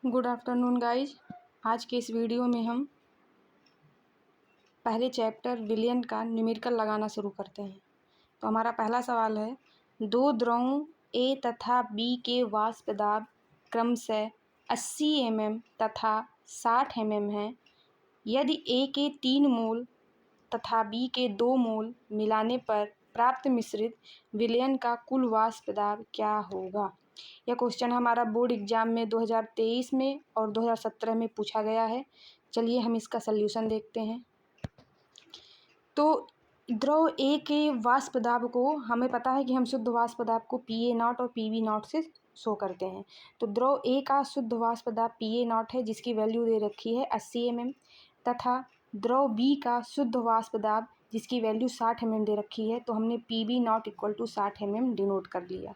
Good afternoon guys. आज के इस वीडियो में हम पहले चैप्टर विलयन का न्यूमेरिकल लगाना शुरू करते हैं। तो हमारा पहला सवाल है, दो द्रवों ए तथा बी के वाष्प दाब क्रमशः 80 mm तथा 60 mm हैं। यदि ए के 3 मोल तथा बी के 2 मोल मिलाने पर प्राप्त मिश्रित विलयन का कुल वाष्प दाब क्या होगा। यह क्वेश्चन हमारा बोर्ड एग्जाम में 2023 में और 2017 में पूछा गया है। चलिए हम इसका सल्यूशन देखते हैं। तो द्रव ए के वाष्प दाब को हमें पता है कि हम शुद्ध वाष्प दाब को PA0 और PV0 से शो करते हैं। तो द्रव ए का शुद्ध वाष्प दाब PA0 है, जिसकी वैल्यू दे रखी है 80 mm, तथा द्रव बी का शुद्ध वाष्प दाब जिसकी वैल्यू 60 mm दे रखी है। तो हमने PB0 = 60 mm डिनोट कर लिया।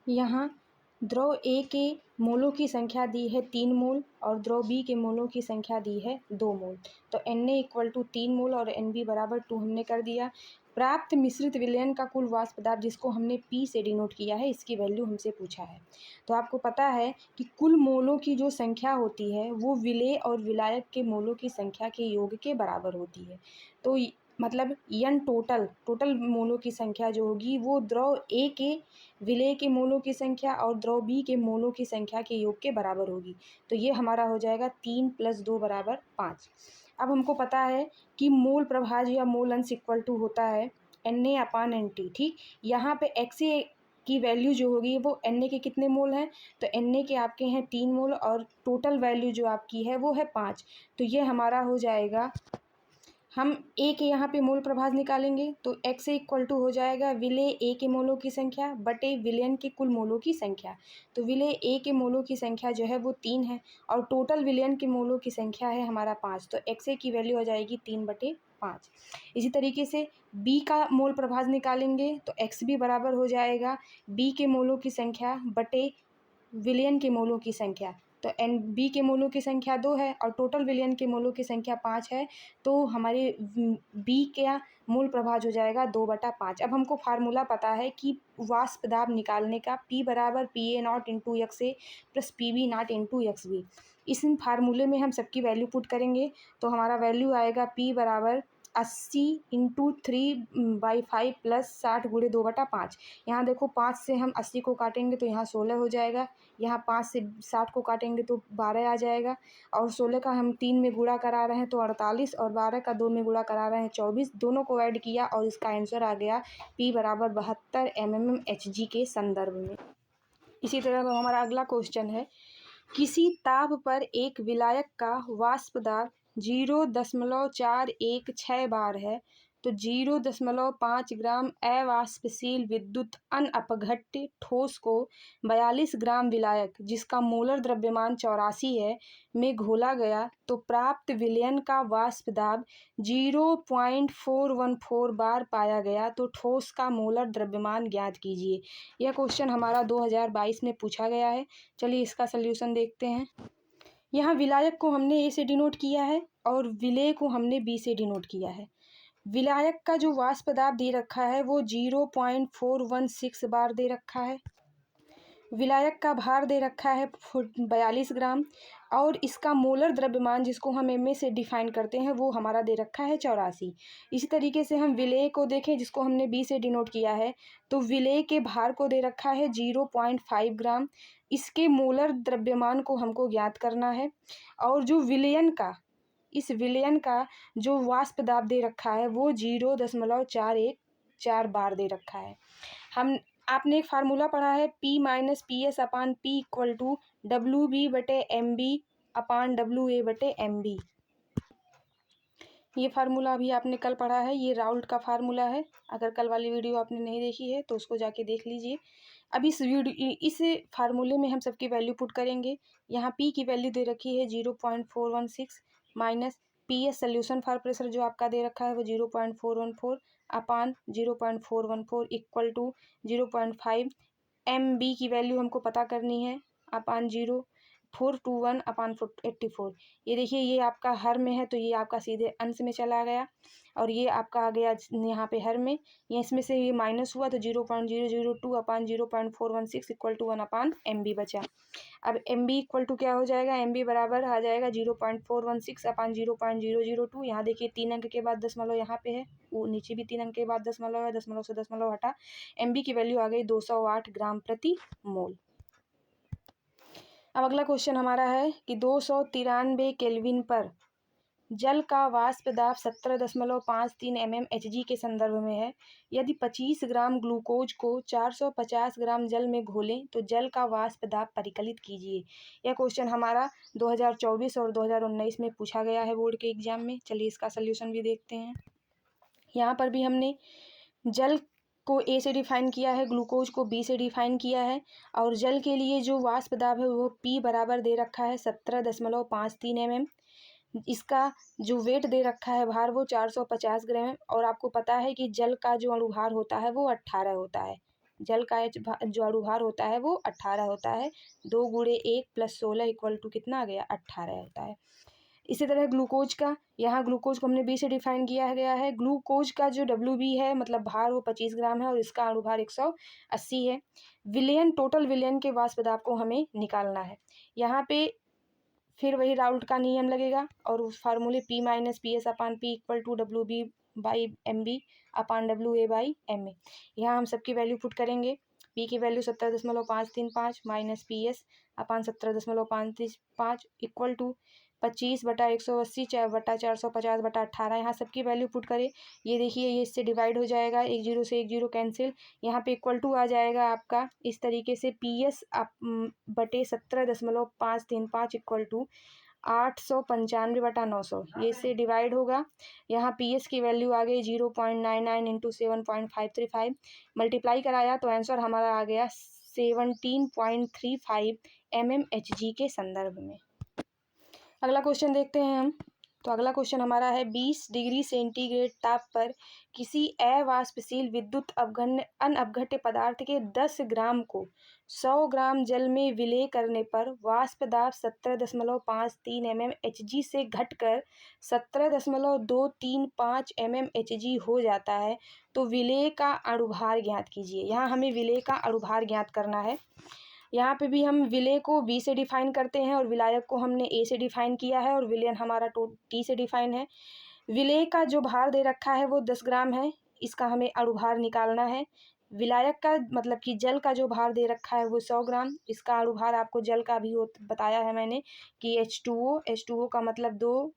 यहाँ द्रव ए के मोलों की संख्या दी है 3 मोल और द्रव बी के मोलों की संख्या दी है 2 मोल। तो Na = 3 मोल और Nb = 2 हमने कर दिया। प्राप्त मिश्रित विलयन का कुल वाष्प दाब जिसको हमने P से डिनोट किया है, इसकी वैल्यू हमसे पूछा है। तो आपको पता है कि कुल मोलों की जो संख्या होती है वो विलेय और विलायक के मोलों की संख्या के योग के बराबर होती है। तो मतलब n टोटल मोलों की संख्या जो होगी वो द्रव ए के विलेय के मोलों की संख्या और द्रव बी के मोलों की संख्या के योग के बराबर होगी। तो ये हमारा हो जाएगा 3 + 2 = 5। अब हमको पता है कि मोल प्रभाज्य या मोल अंश इक्वल टू होता है Na/Nt। ठीक, यहाँ पे XA की वैल्यू जो होगी वो Na के कितने मोल हैं, तो Na के आपके हैं 3 मोल और टोटल वैल्यू जो आपकी है वो है 5। तो ये हमारा हो जाएगा, हम ए के यहाँ पे मोल प्रभाज निकालेंगे तो XA = हो जाएगा विलेय ए के मोलों की संख्या बटे विलयन के कुल मोलों की संख्या। तो विलेय ए के मोलों की संख्या जो है वो 3 है और टोटल विलयन के मोलों की संख्या है हमारा 5। तो XA की वैल्यू हो जाएगी 3/5। इसी तरीके से बी का मोल प्रभाज निकालेंगे तो XB बराबर हो जाएगा बी के मोलों की संख्या बटे विलयन के मोलों की संख्या। तो बी के मोलों की संख्या 2 है और टोटल विलयन के मोलों की संख्या 5 है। तो हमारे बी का मोल प्रभाज हो जाएगा 2/5। अब हमको फार्मूला पता है कि वाष्प दाब निकालने का P = PA0 × XA + PB0 × XB। इस फार्मूले में हम सबकी वैल्यू पुट करेंगे तो हमारा वैल्यू आएगा P = 80 × 3/5 + 60 × 2/5। यहाँ देखो 5 से हम 80 को काटेंगे तो यहाँ 16 हो जाएगा, यहाँ 5 से 60 को काटेंगे तो 12 आ जाएगा और 16 का हम 3 में गुणा करा रहे हैं तो 48 और 12 का 2 में गुणा करा रहे हैं 24। दोनों को ऐड किया और इसका आंसर आ गया P = 72 mmHg के संदर्भ में। इसी तरह हमारा अगला क्वेश्चन है, किसी ताप पर एक विलायक का वाष्प दाब 0.416 बार है तो 0.5 ग्राम अवाष्पशील विद्युत अनअपघट्य ठोस को 42 ग्राम विलायक जिसका मोलर द्रव्यमान 84 है में घोला गया तो प्राप्त विलयन का वाष्प दाब 0.414 बार पाया गया, तो ठोस का मोलर द्रव्यमान ज्ञात कीजिए। यह क्वेश्चन हमारा 2022 में पूछा गया है। चलिए इसका सल्यूशन देखते हैं। यहाँ विलायक को हमने ए से डिनोट किया है और विलेय को हमने बी से डिनोट किया है। विलायक का जो वाष्प दाब दे रखा है वो 0.416 बार दे रखा है। विलायक का भार दे रखा है 42 ग्राम और इसका मोलर द्रव्यमान जिसको हम Ma से डिफाइन करते हैं वो हमारा दे रखा है 84। इसी तरीके से हम विलेय को देखें जिसको हमने B से डिनोट किया है, तो विलेय के भार को दे रखा है 0.5 ग्राम। इसके मोलर द्रव्यमान को हमको ज्ञात करना है और जो इस विलयन का जो वाष्प दाब दे रखा है वो 0.414 बार दे रखा है। आपने एक फार्मूला पढ़ा है P - PS/P = WB/MB/WA/MB। ये फार्मूला अभी आपने कल पढ़ा है, ये राउल्ट का फार्मूला है। अगर कल वाली वीडियो आपने नहीं देखी है तो उसको जाके देख लीजिए। अब इस फार्मूले में हम सबकी वैल्यू पुट करेंगे। यहाँ P की वैल्यू दे रखी है 0.416 minus PS solution for pressure जो आपका दे रखा है वो 0.414/0.414 इक्वल टू 0.5। MB की वैल्यू हमको पता करनी है 0 421/84। ये देखिए ये आपका हर में है तो ये आपका सीधे अंश में चला गया, और ये आपका आ गया यहाँ पे हर में, ये इसमें से ये माइनस हुआ तो 0.002/0.416 इक्वल टू 1/MB बचा। अब MB इक्वल टू क्या हो जाएगा, MB बराबर आ जाएगा 0.416/0.002। यहाँ देखिए 3 अंक के बाद दशमलव यहाँ पे है, वो नीचे भी 3 अंक के बाद दशमलव है, दशमलव से दशमलव हटा, MB की वैल्यू आ गई 208 ग्राम प्रति मोल। अब अगला क्वेश्चन हमारा है कि 293 केल्विन पर जल का वाष्प दाब 17.53 mmHg के संदर्भ में है। यदि 25 ग्राम ग्लूकोज को 450 ग्राम जल में घोलें तो जल का वाष्प दाब परिकलित कीजिए। यह क्वेश्चन हमारा 2024 और 2019 में पूछा गया है बोर्ड के एग्जाम में। चलिए इसका सल्यूशन भी देखते हैं। यहाँ पर भी हमने जल को A से डिफाइन किया है, ग्लूकोज को B से डिफाइन किया है, और जल के लिए जो वाष्प दाब है वो P बराबर दे रखा है 17.53 mm। इसका जो वेट दे रखा है भार वो 450 ग्राम है, और आपको पता है कि जल का जो अणुभार होता है वो 18 होता है। जल का जो अणुभार होता है वो 18 होता है। 2 × 1 + 16 इक्वल टू कितना आ गया, 18 होता है। इसी तरह ग्लूकोज का, यहाँ ग्लूकोज को हमने B से डिफाइन किया गया है। ग्लूकोज का जो WB है मतलब भार वो 25 ग्राम है और इसका अणुभार 180 है। विलयन, टोटल विलयन के वाष्प दाब को हमें निकालना है। यहाँ पे फिर वही राउल्ट का नियम लगेगा और उस फार्मूले P - PS/P equal to WB/MB/WA/MA। यहाँ हम सबकी वैल्यू पुट करेंगे। P की value 17.535 minus PS/17.535 equal to 25/180/450/18। यहाँ सबकी वैल्यू पुट करें। ये देखिए ये इससे डिवाइड हो जाएगा, 1 0 से 1 0 कैंसिल। यहाँ पे इक्वल टू आ जाएगा आपका इस तरीके से PS/17.535 इक्वल टू 895/900। ये इससे डिवाइड होगा। यहाँ PS की वैल्यू आ गई 0.99 × 7.535। मल्टीप्लाई कराया तो आंसर हमारा आ गया 17.35 mmHg के संदर्भ में। अगला क्वेश्चन देखते हैं हम। तो अगला क्वेश्चन हमारा है 20 डिग्री सेंटीग्रेड ताप पर किसी अवाष्पशील विद्युत अनअपघट्य पदार्थ के 10 ग्राम को 100 ग्राम जल में विलय करने पर वाष्प दाब 17.53 mmHg से घटकर 17.235 mmHg हो जाता है, तो विलय का अणुभार ज्ञात कीजिए। यहाँ हमें विलय का अणुभार ज्ञात करना है। यहाँ पे भी हम विलय को B से डिफाइन करते हैं और विलायक को हमने A से डिफाइन किया है और विलयन हमारा T से डिफाइन है। विलय का जो भार दे रखा है वो 10 ग्राम है, इसका हमें अणुभार निकालना है। विलायक का मतलब कि जल का जो भार दे रखा है वो 100 ग्राम, इसका अणुभार आपको जल का भी बताया है मैंने कि H2O का मतलब 2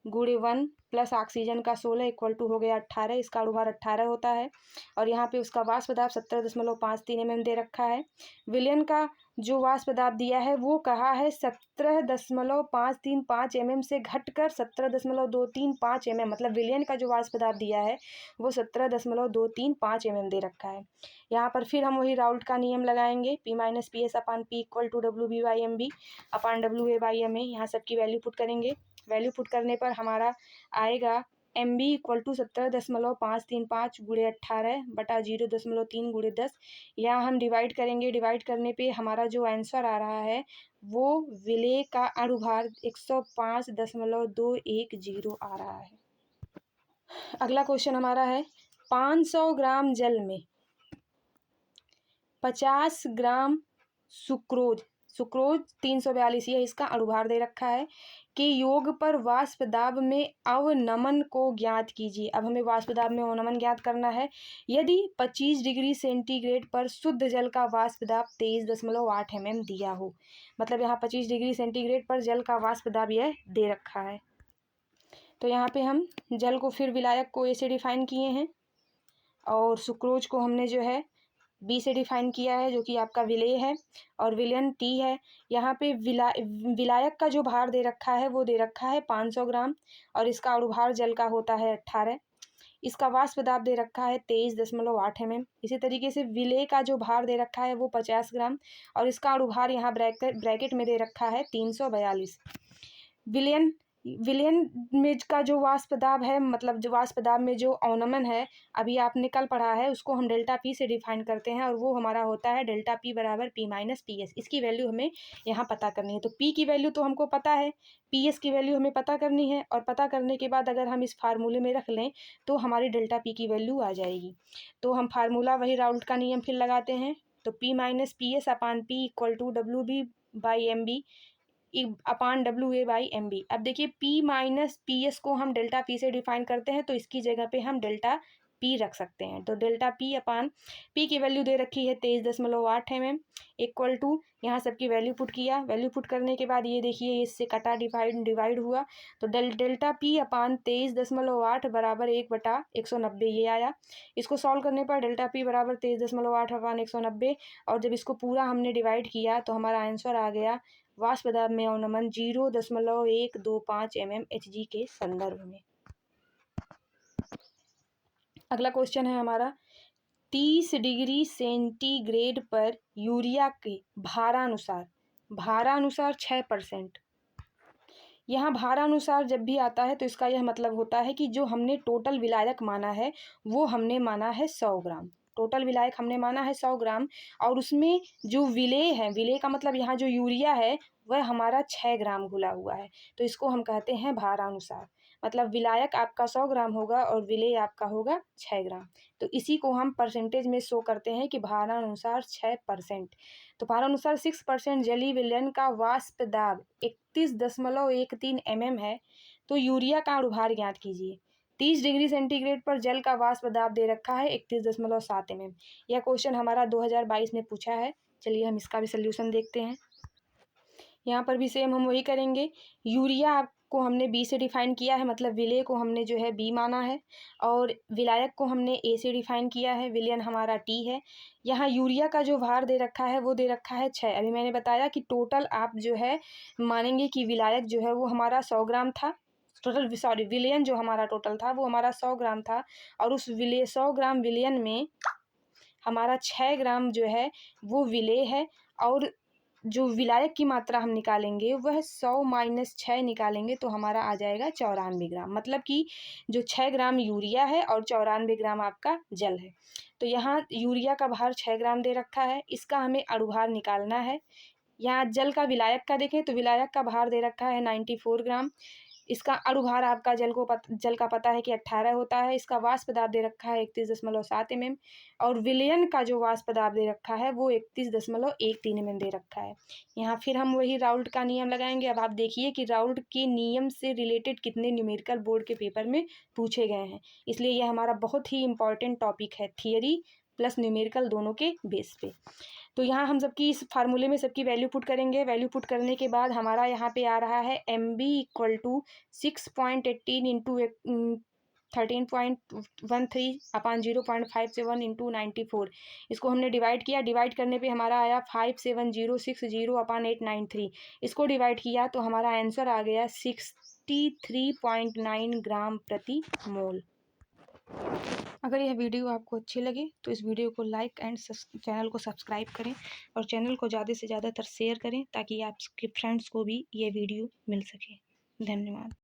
× 1 प्लस ऑक्सीजन का 16 इक्वल टू हो गया 18, इसका अणुभार 18 होता है। और यहाँ पे उसका वाष्प दाब 17.53 mm दे रखा है। विलयन का जो वाष्प दाब दिया है वो कहा है 17.535 mm से घटकर 17.235 mm, मतलब विलयन का जो वाष्प दाब दिया है वो 17.235 mm दे रखा है। यहाँ पर फिर हम वही राउल्ट का नियम लगाएंगे, P - PS/P equal to WB/MB/WA/MA। यहाँ सबकी वैल्यू पुट करेंगे। वैल्यू पुट करने पर हमारा आएगा MB इक्वल टू 17.535 × 18/0.3 × 10। यहाँ हम डिवाइड करेंगे। डिवाइड करने पे हमारा जो आंसर आ रहा है वो विलय का अणुभार 105.210 आ रहा है। अगला क्वेश्चन हमारा है 500 ग्राम जल में 50 ग्राम सुक्रोज 342 ये इसका अणुभार दे रखा है के योग पर वाष्प दाब में अवनमन को ज्ञात कीजिए। अब हमें वाष्प दाब में अवनमन ज्ञात करना है। यदि 25 डिग्री सेंटीग्रेड पर शुद्ध जल का वाष्प दाब 23.8 mm दिया हो, मतलब यहाँ 25 डिग्री सेंटीग्रेड पर जल का वाष्प दाब यह दे रखा है। तो यहाँ पे हम जल को फिर विलायक को A से डिफाइन किए हैं और सुक्रोज को हमने जो है B से डिफाइन किया है जो कि आपका विलय है, और विलयन T है। यहाँ पे विलायक का जो भार दे रखा है वो दे रखा है 500 ग्राम और इसका अणुभार जल का होता है 18। इसका वाष्प दाब दे रखा है 23.8 mm। इसी तरीके से विलय का जो भार दे रखा है वो 50 ग्राम और इसका अणुभार यहाँ ब्रैकेट में दे रखा है 342। विलयन विलयन में का जो वाष्प दाब है, मतलब जो वाष्प दाब में जो अवनमन है, अभी आपने कल पढ़ा है, उसको हम डेल्टा पी से डिफाइन करते हैं और वो हमारा होता है डेल्टा पी बराबर पी माइनस पी एस। इसकी वैल्यू हमें यहाँ पता करनी है। तो पी की वैल्यू तो हमको पता है, पी एस की वैल्यू हमें पता करनी है, और पता करने के बाद अगर हम इस फार्मूले में रख लें तो हमारी डेल्टा पी की वैल्यू आ जाएगी। तो हम फार्मूला वही राउल्ट का नियम फिर लगाते हैं। तो P minus P S upon P equal to W B by M B upon W A by M B. अब देखिए पी माइनस पी एस को हम डेल्टा पी से डिफाइन करते हैं, तो इसकी जगह पे हम डेल्टा पी रख सकते हैं। तो डेल्टा पी अपान पी की वैल्यू दे रखी है 23.8 mm इक्वल टू, यहाँ सबकी वैल्यू पुट किया। वैल्यू पुट करने के बाद ये देखिए इससे कटा डिवाइड हुआ, तो डेल्टा पी अपान 23.8 बराबर 1/190 ये आया। इसको सॉल्व करने पर डेल्टा पी बराबर 23.8 अपान 190, और जब इसको पूरा हमने डिवाइड किया तो हमारा आंसर आ गया वाष्प दाब में अवनमन 0.125 mmHg के संदर्भ में। अगला क्वेश्चन है हमारा 30 डिग्री सेंटीग्रेड पर यूरिया के भारानुसार 6%। यहाँ भारानुसार जब भी आता है तो इसका यह मतलब होता है कि जो हमने टोटल विलायक माना है वो हमने माना है 100 ग्राम। टोटल विलायक हमने माना है 100 ग्राम, और उसमें जो विलेय है, विलेय का मतलब यहाँ जो यूरिया है वह हमारा 6 ग्राम घुला हुआ है, तो इसको हम कहते हैं भारानुसार। मतलब विलायक आपका 100 ग्राम होगा और विलेय आपका होगा 6 ग्राम। तो इसी को हम परसेंटेज में शो करते हैं कि भारानुसार 6%। तो भारानुसार 6% जलीय विलयन का वाष्प दाब 31.13 mm है। तो यूरिया का अणुभार ज्ञात कीजिए। 30 डिग्री सेंटीग्रेड पर जल का वाष्प दाब दे रखा है 31.7 mm। यह क्वेश्चन हमारा 2022 में पूछा है। चलिए हम इसका भी सोल्यूशन देखते हैं। यहाँ पर भी सेम हम वही करेंगे। यूरिया को हमने बी से डिफाइन किया है, मतलब विलेय को हमने जो है बी माना है, और विलायक को हमने ए से डिफाइन किया है, विलयन हमारा टी है। यहाँ यूरिया का जो भार दे रखा है वो दे रखा है 6। अभी मैंने बताया कि टोटल आप जो है मानेंगे कि विलायक जो है वो हमारा 100 ग्राम था। विलयन जो हमारा टोटल था वो हमारा 100 ग्राम था, और उस 100 ग्राम विलयन में हमारा 6 ग्राम जो है वो विलेय है, और जो विलायक की मात्रा हम निकालेंगे वह 100 माइनस 6 निकालेंगे तो हमारा आ जाएगा 94 ग्राम। मतलब कि जो 6 ग्राम यूरिया है और 94 ग्राम आपका जल है। तो यहाँ यूरिया का भार 6 ग्राम दे रखा है, इसका हमें अणुभार निकालना है। यहाँ जल का विलायक का देखें तो विलायक का भार दे रखा है 94 ग्राम। इसका अणुभार आपका जल का पता है कि 18 होता है। इसका वाष्प दाब दे रखा है 31.7 mm, और विलयन का जो वाष्प दाब दे रखा है वो 31.13 mm दे रखा है। यहाँ फिर हम वही राउल्ट का नियम लगाएंगे। अब आप देखिए कि राउल्ट के नियम से रिलेटेड कितने न्यूमेरिकल बोर्ड के पेपर में पूछे गए हैं, इसलिए यह हमारा बहुत ही इंपॉर्टेंट टॉपिक है, थियरी प्लस न्यूमेरिकल दोनों के बेस पे। तो यहाँ हम सबकी इस फार्मूले में सबकी वैल्यू पुट करेंगे। वैल्यू पुट करने के बाद हमारा यहाँ पे आ रहा है M B equal to 6.18 into 13.13 upon 0.57 into 94। इसको हमने डिवाइड किया, डिवाइड करने पे हमारा आया 57060 अपान 893। इसको डिवाइड किया तो हमारा आंसर आ गया 63.9 ग्राम प्रति मोल। अगर यह वीडियो आपको अच्छी लगे तो इस वीडियो को लाइक एंड चैनल को सब्सक्राइब करें, और चैनल को ज़्यादा से ज़्यादातर शेयर करें ताकि आपके फ्रेंड्स को भी ये वीडियो मिल सके। धन्यवाद।